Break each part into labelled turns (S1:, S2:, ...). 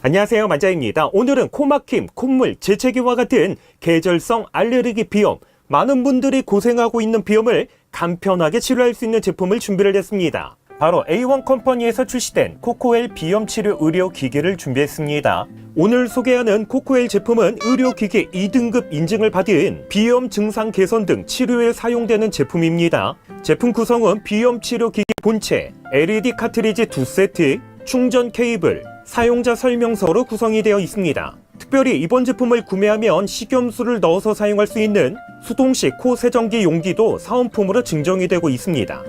S1: 안녕하세요, 만자입니다. 오늘은 코막힘, 콧물, 재채기와 같은 계절성 알레르기 비염, 많은 분들이 고생하고 있는 비염을 간편하게 치료할 수 있는 제품을 준비를 했습니다. 바로 A1 컴퍼니에서 출시된 코코웰 비염 치료 의료 기기를 준비했습니다. 오늘 소개하는 코코웰 제품은 의료기기 2등급 인증을 받은 비염 증상 개선 등 치료에 사용되는 제품입니다. 제품 구성은 비염 치료 기기 본체, LED 카트리지 2세트, 충전 케이블, 사용자 설명서로 구성이 되어 있습니다. 특별히 이번 제품을 구매하면 식염수를 넣어서 사용할 수 있는 수동식 코 세정기 용기도 사은품으로 증정이 되고 있습니다.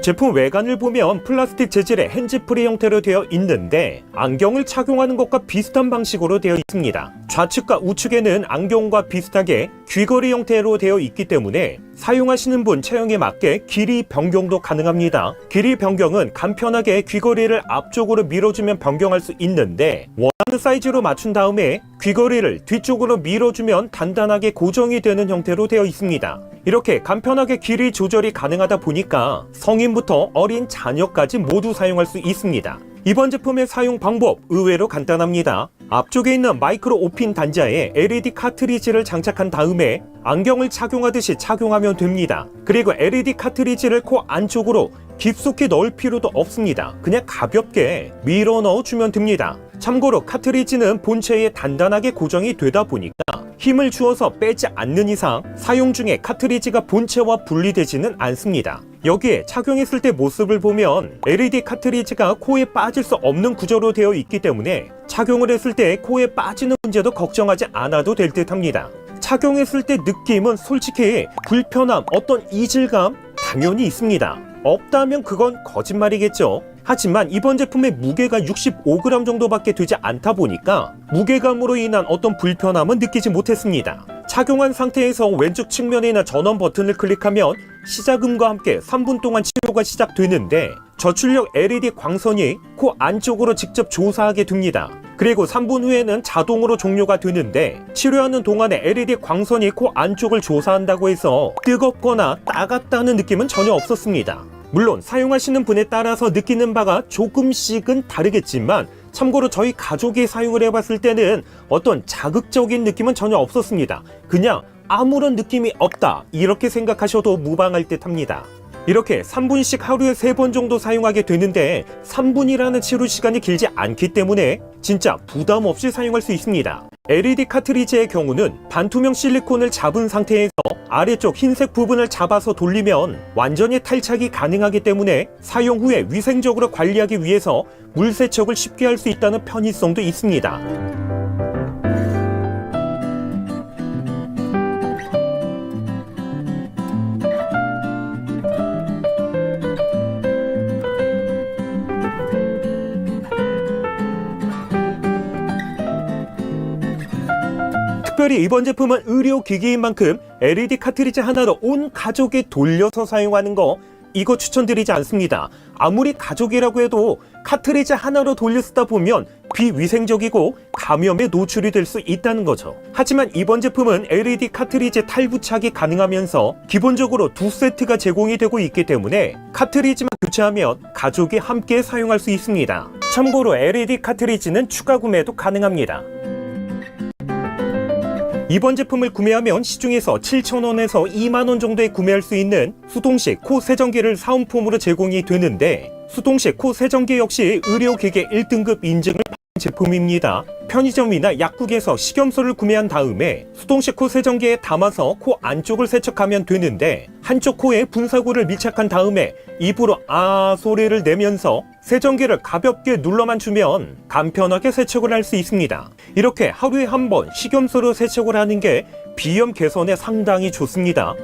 S1: 제품 외관을 보면 플라스틱 재질의 핸즈프리 형태로 되어 있는데 안경을 착용하는 것과 비슷한 방식으로 되어 있습니다. 좌측과 우측에는 안경과 비슷하게 귀걸이 형태로 되어 있기 때문에 사용하시는 분 체형에 맞게 길이 변경도 가능합니다. 길이 변경은 간편하게 귀걸이를 앞쪽으로 밀어주면 변경할 수 있는데 원하는 사이즈로 맞춘 다음에 귀걸이를 뒤쪽으로 밀어주면 단단하게 고정이 되는 형태로 되어 있습니다. 이렇게 간편하게 길이 조절이 가능하다 보니까 성인부터 어린 자녀까지 모두 사용할 수 있습니다. 이번 제품의 사용 방법 의외로 간단합니다. 앞쪽에 있는 마이크로 5핀 단자에 LED 카트리지를 장착한 다음에 안경을 착용하듯이 착용하면 됩니다. 그리고 LED 카트리지를 코 안쪽으로 깊숙이 넣을 필요도 없습니다. 그냥 가볍게 밀어 넣어주면 됩니다. 참고로 카트리지는 본체에 단단하게 고정이 되다 보니까 힘을 주어서 빼지 않는 이상 사용 중에 카트리지가 본체와 분리되지는 않습니다. 여기에 착용했을 때 모습을 보면 LED 카트리지가 코에 빠질 수 없는 구조로 되어 있기 때문에 착용을 했을 때 코에 빠지는 문제도 걱정하지 않아도 될 듯 합니다. 착용했을 때 느낌은 솔직히 불편함, 어떤 이질감 당연히 있습니다. 없다면 그건 거짓말이겠죠. 하지만 이번 제품의 무게가 65g 정도밖에 되지 않다 보니까 무게감으로 인한 어떤 불편함은 느끼지 못했습니다. 착용한 상태에서 왼쪽 측면에 있는 전원 버튼을 클릭하면 시작음과 함께 3분 동안 치료가 시작되는데 저출력 LED 광선이 코 안쪽으로 직접 조사하게 됩니다. 그리고 3분 후에는 자동으로 종료가 되는데 치료하는 동안에 LED 광선이 코 안쪽을 조사한다고 해서 뜨겁거나 따갑다는 느낌은 전혀 없었습니다. 물론 사용하시는 분에 따라서 느끼는 바가 조금씩은 다르겠지만 참고로 저희 가족이 사용을 해봤을 때는 어떤 자극적인 느낌은 전혀 없었습니다. 그냥 아무런 느낌이 없다 이렇게 생각하셔도 무방할 듯 합니다. 이렇게 3분씩 하루에 3번 정도 사용하게 되는데 3분이라는 치료 시간이 길지 않기 때문에 진짜 부담 없이 사용할 수 있습니다. LED 카트리지의 경우는 반투명 실리콘을 잡은 상태에서 아래쪽 흰색 부분을 잡아서 돌리면 완전히 탈착이 가능하기 때문에 사용 후에 위생적으로 관리하기 위해서 물 세척을 쉽게 할 수 있다는 편의성도 있습니다. 특별히 이번 제품은 의료기기인 만큼 LED 카트리지 하나로 온 가족이 돌려서 사용하는 거 이거 추천드리지 않습니다. 아무리 가족이라고 해도 카트리지 하나로 돌려 쓰다 보면 비위생적이고 감염에 노출이 될 수 있다는 거죠. 하지만 이번 제품은 LED 카트리지 탈부착이 가능하면서 기본적으로 2세트가 제공이 되고 있기 때문에 카트리지만 교체하면 가족이 함께 사용할 수 있습니다. 참고로 LED 카트리지는 추가 구매도 가능합니다. 이번 제품을 구매하면 시중에서 7,000원에서 2만원 정도에 구매할 수 있는 수동식 코 세정기를 사은품으로 제공이 되는데 수동식 코 세정기 역시 의료기기 1등급 인증을 받은 제품입니다. 편의점이나 약국에서 식염수를 구매한 다음에 수동식 코 세정기에 담아서 코 안쪽을 세척하면 되는데 한쪽 코에 분사구를 밀착한 다음에 입으로 아 소리를 내면서 세정기를 가볍게 눌러만 주면 간편하게 세척을 할 수 있습니다. 이렇게 하루에 한 번 식염수로 세척을 하는 게 비염 개선에 상당히 좋습니다.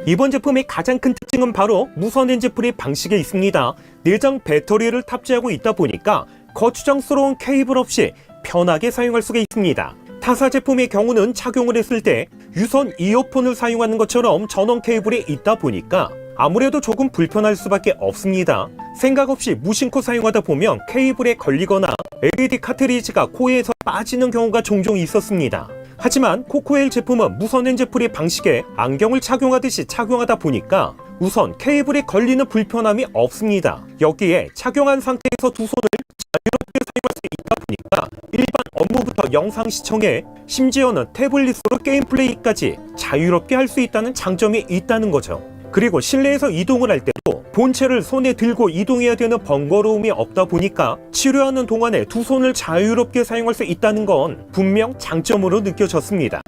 S1: 이번 제품의 가장 큰 특징은 바로 무선 핸즈프리 방식에 있습니다. 내장 배터리를 탑재하고 있다 보니까 거추장스러운 케이블 없이 편하게 사용할 수가 있습니다. 타사 제품의 경우는 착용을 했을 때 유선 이어폰을 사용하는 것처럼 전원 케이블이 있다 보니까 아무래도 조금 불편할 수밖에 없습니다. 생각 없이 무심코 사용하다 보면 케이블에 걸리거나 LED 카트리지가 코에서 빠지는 경우가 종종 있었습니다. 하지만 코코웰 제품은 무선 핸즈프리 방식의 안경을 착용하듯이 착용하다 보니까 우선 케이블이 걸리는 불편함이 없습니다. 여기에 착용한 상태에서 두 손을 자유롭게 사용할 수 있다 보니까 일반 업무부터 영상 시청에 심지어는 태블릿으로 게임 플레이까지 자유롭게 할 수 있다는 장점이 있다는 거죠. 그리고 실내에서 이동을 할 때도 본체를 손에 들고 이동해야 되는 번거로움이 없다 보니까 치료하는 동안에 두 손을 자유롭게 사용할 수 있다는 건 분명 장점으로 느껴졌습니다.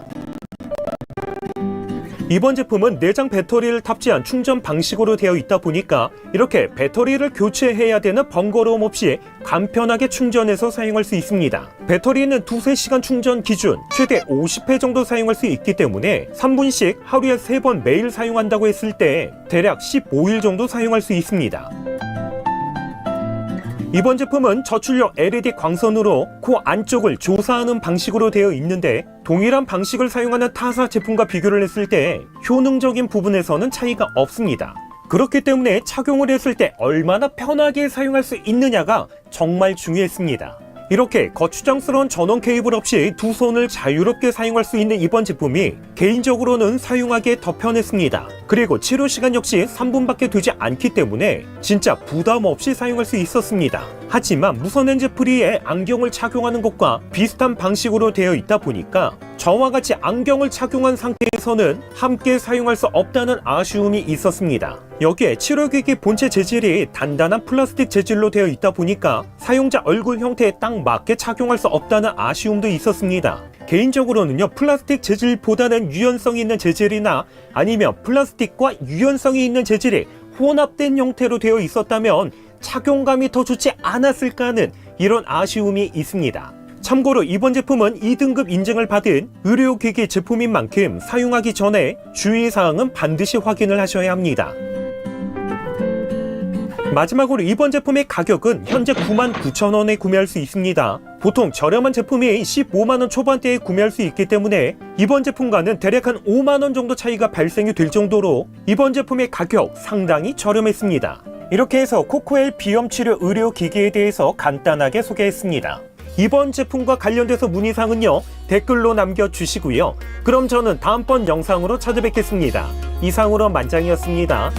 S1: 이번 제품은 내장 배터리를 탑재한 충전 방식으로 되어 있다 보니까 이렇게 배터리를 교체해야 되는 번거로움 없이 간편하게 충전해서 사용할 수 있습니다. 배터리는 2-3시간 충전 기준 최대 50회 정도 사용할 수 있기 때문에 3분씩 하루에 3번 매일 사용한다고 했을 때 대략 15일 정도 사용할 수 있습니다. 이번 제품은 저출력 LED 광선으로 코 안쪽을 조사하는 방식으로 되어 있는데 동일한 방식을 사용하는 타사 제품과 비교를 했을 때 효능적인 부분에서는 차이가 없습니다. 그렇기 때문에 착용을 했을 때 얼마나 편하게 사용할 수 있느냐가 정말 중요했습니다. 이렇게 거추장스러운 전원 케이블 없이 두 손을 자유롭게 사용할 수 있는 이번 제품이 개인적으로는 사용하기에 더 편했습니다. 그리고 치료 시간 역시 3분밖에 되지 않기 때문에 진짜 부담 없이 사용할 수 있었습니다. 하지만 무선 핸즈프리에 안경을 착용하는 것과 비슷한 방식으로 되어 있다 보니까 저와 같이 안경을 착용한 상태에서는 함께 사용할 수 없다는 아쉬움이 있었습니다. 여기에 치료기기 본체 재질이 단단한 플라스틱 재질로 되어 있다 보니까 사용자 얼굴 형태에 딱 맞게 착용할 수 없다는 아쉬움도 있었습니다. 개인적으로는요, 플라스틱 재질보다는 유연성이 있는 재질이나 아니면 플라스틱과 유연성이 있는 재질이 혼합된 형태로 되어 있었다면 착용감이 더 좋지 않았을까 하는 이런 아쉬움이 있습니다. 참고로 이번 제품은 2등급 인증을 받은 의료기기 제품인 만큼 사용하기 전에 주의사항은 반드시 확인을 하셔야 합니다. 마지막으로 이번 제품의 가격은 현재 99,000원에 구매할 수 있습니다. 보통 저렴한 제품이 15만원 초반대에 구매할 수 있기 때문에 이번 제품과는 대략 한 5만원 정도 차이가 발생이 될 정도로 이번 제품의 가격 상당히 저렴했습니다. 이렇게 해서 코코엘 비염치료 의료기기에 대해서 간단하게 소개했습니다. 이번 제품과 관련돼서 문의사항은요, 댓글로 남겨주시고요. 그럼 저는 다음번 영상으로 찾아뵙겠습니다. 이상으로 만장이었습니다.